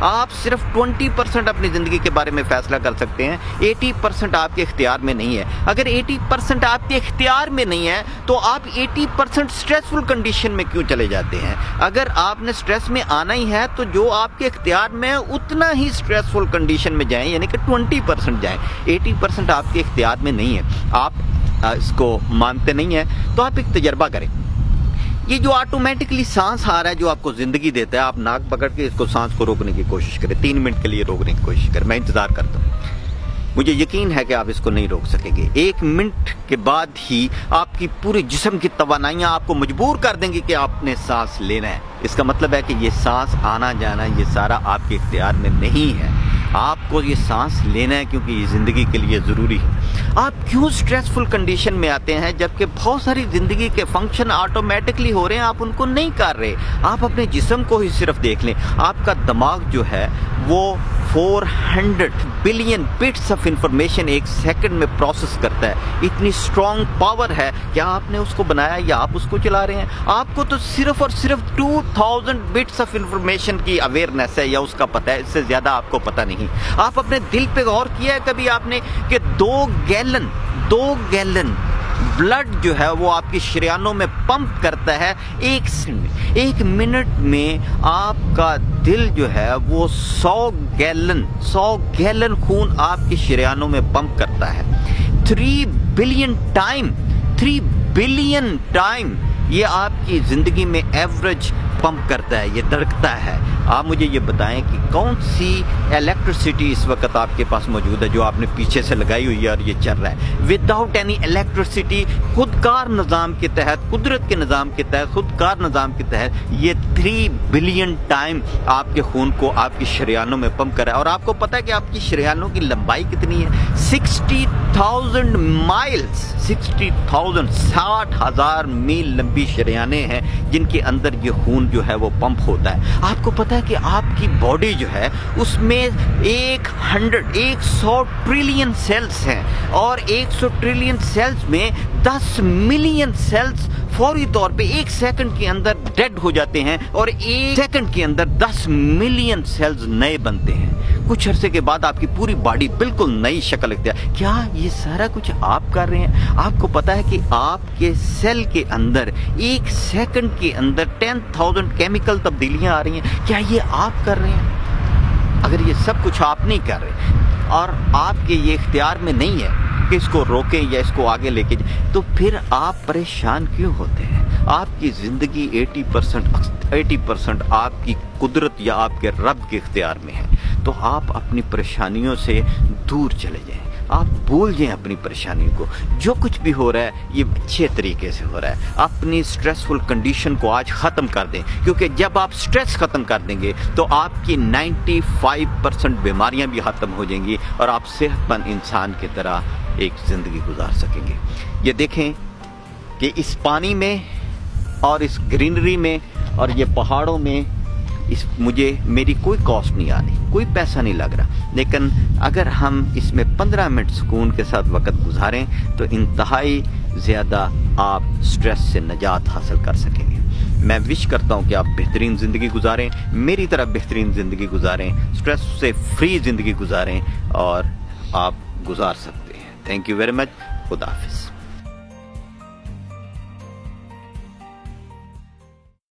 آپ صرف 20% اپنی زندگی کے بارے میں فیصلہ کر سکتے ہیں، 80% آپ کے اختیار میں نہیں ہے۔ اگر 80% آپ کے اختیار میں نہیں ہے تو آپ 80% سٹریسفل کنڈیشن میں کیوں چلے جاتے ہیں؟ اگر آپ نے سٹریس میں آنا ہی ہے تو جو آپ کے اختیار میں ہے اتنا ہی سٹریسفل کنڈیشن میں جائیں، یعنی کہ 20% جائیں۔ 80% آپ کے اختیار میں نہیں ہے، آپ اس کو مانتے نہیں ہیں تو آپ ایک تجربہ کریں۔ یہ جو آٹومیٹکلی سانس آ رہا ہے جو آپ کو زندگی دیتا ہے، آپ ناک پکڑ کے اس کو سانس کو روکنے کی کوشش کریں، 3 منٹ کے لیے روکنے کی کوشش کریں۔ میں انتظار کرتا ہوں، مجھے یقین ہے کہ آپ اس کو نہیں روک سکیں گے۔ 1 منٹ کے بعد ہی آپ کی پورے جسم کی توانائیاں آپ کو مجبور کر دیں گی کہ آپ نے سانس لینا ہے۔ اس کا مطلب ہے کہ یہ سانس آنا جانا یہ سارا آپ کے اختیار میں نہیں ہے، آپ کو یہ سانس لینا ہے کیونکہ یہ زندگی کے لیے ضروری ہے۔ آپ کیوں سٹریسفل کنڈیشن میں آتے ہیں جبکہ بہت ساری زندگی کے فنکشن آٹومیٹکلی ہو رہے ہیں، آپ ان کو نہیں کر رہے؟ آپ اپنے جسم کو ہی صرف دیکھ لیں، آپ کا دماغ جو ہے وہ 400 بلین بٹس آف انفارمیشن ایک سیکنڈ میں پروسیس کرتا ہے۔ اتنی اسٹرانگ پاور ہے، کیا آپ نے اس کو بنایا یا آپ اس کو چلا رہے ہیں؟ آپ کو تو صرف اور صرف 2000 بٹس آف انفارمیشن کی اویئرنیس ہے یا اس کا پتہ ہے، اس سے زیادہ آپ کو پتہ نہیں۔ آپ اپنے دل پہ غور کیا ہے کبھی آپ نے کہ 2 گیلن بلڈ جو ہے وہ آپ کی شریانوں میں پمپ کرتا ہے 1 منٹ میں آپ کا دل جو ہے وہ 100 گیلن خون آپ کی شریانوں میں پمپ کرتا ہے۔ 3 بلین ٹائم یہ آپ کی زندگی میں ایوریج پمپ کرتا ہے، یہ دھڑکتا ہے۔ آپ مجھے یہ بتائیں کہ کون سی الیکٹریسٹی اس وقت آپ کے پاس موجود ہے جو آپ نے پیچھے سے لگائی ہوئی ہے اور یہ چل رہا ہے؟ وداؤٹ اینی الیکٹریسٹی، خودکار نظام کے تحت، قدرت کے نظام کے تحت، خودکار نظام کے تحت یہ 3 بلین ٹائم آپ کے خون کو آپ کی شریانوں میں پمپ کر رہا ہے۔ اور آپ کو پتہ ہے کہ آپ کی شریانوں کی لمبائی کتنی ہے؟ 60,000 مائلز، 60,000 میل لمبی شریانیں ہیں جن کے اندر یہ خون جو ہے وہ پمپ ہوتا ہے۔ آپ کو پتہ ہے کہ آپ کی باڈی جو ہے اس میں 100 ٹریلین سیلز ہیں، اور 100 ٹریلین سیلز میں 10 ملین سیلز فوری طور پہ 1 سیکنڈ کے اندر ڈیڈ ہو جاتے ہیں، اور 1 سیکنڈ کے اندر 10 ملین سیلز نئے بنتے ہیں۔ کچھ عرصے کے بعد آپ کی پوری باڈی بالکل نئی شکل اختیار۔ کیا یہ سارا کچھ آپ کر رہے ہیں؟ آپ کو پتا ہے کہ آپ کے سیل کے اندر 1 سیکنڈ کے اندر 10,000 کیمیکل تبدیلیاں آ رہی ہیں، کیا یہ آپ کر رہے ہیں؟ اگر یہ سب کچھ آپ نہیں کر رہے اور آپ کے یہ اختیار میں نہیں ہے کہ اس کو روکیں یا اس کو آگے لے کے جائیں، تو پھر آپ پریشان کیوں ہوتے ہیں؟ آپ کی زندگی 80% آپ کی قدرت یا آپ کے رب کے اختیار میں ہے، تو آپ اپنی پریشانیوں سے دور چلے جائیں، آپ بھول جائیں اپنی پریشانیوں کو۔ جو کچھ بھی ہو رہا ہے یہ اچھے طریقے سے ہو رہا ہے۔ اپنی سٹریسفل کنڈیشن کو آج ختم کر دیں، کیونکہ جب آپ سٹریس ختم کر دیں گے تو آپ کی 95% بیماریاں بھی ختم ہو جائیں گی اور آپ صحت مند انسان کی طرح ایک زندگی گزار سکیں گے۔ یہ دیکھیں کہ اس پانی میں اور اس گرینری میں اور یہ پہاڑوں میں مجھے میری کوئی کاسٹ نہیں آ رہی، کوئی پیسہ نہیں لگ رہا، لیکن اگر ہم اس میں 15 منٹ سکون کے ساتھ وقت گزاریں تو انتہائی زیادہ آپ سٹریس سے نجات حاصل کر سکیں گے۔ میں وش کرتا ہوں کہ آپ بہترین زندگی گزاریں، میری طرح بہترین زندگی گزاریں، سٹریس سے فری زندگی گزاریں، اور آپ گزار سکتے ہیں۔ تھینک یو ویری مچ، خدا حافظ۔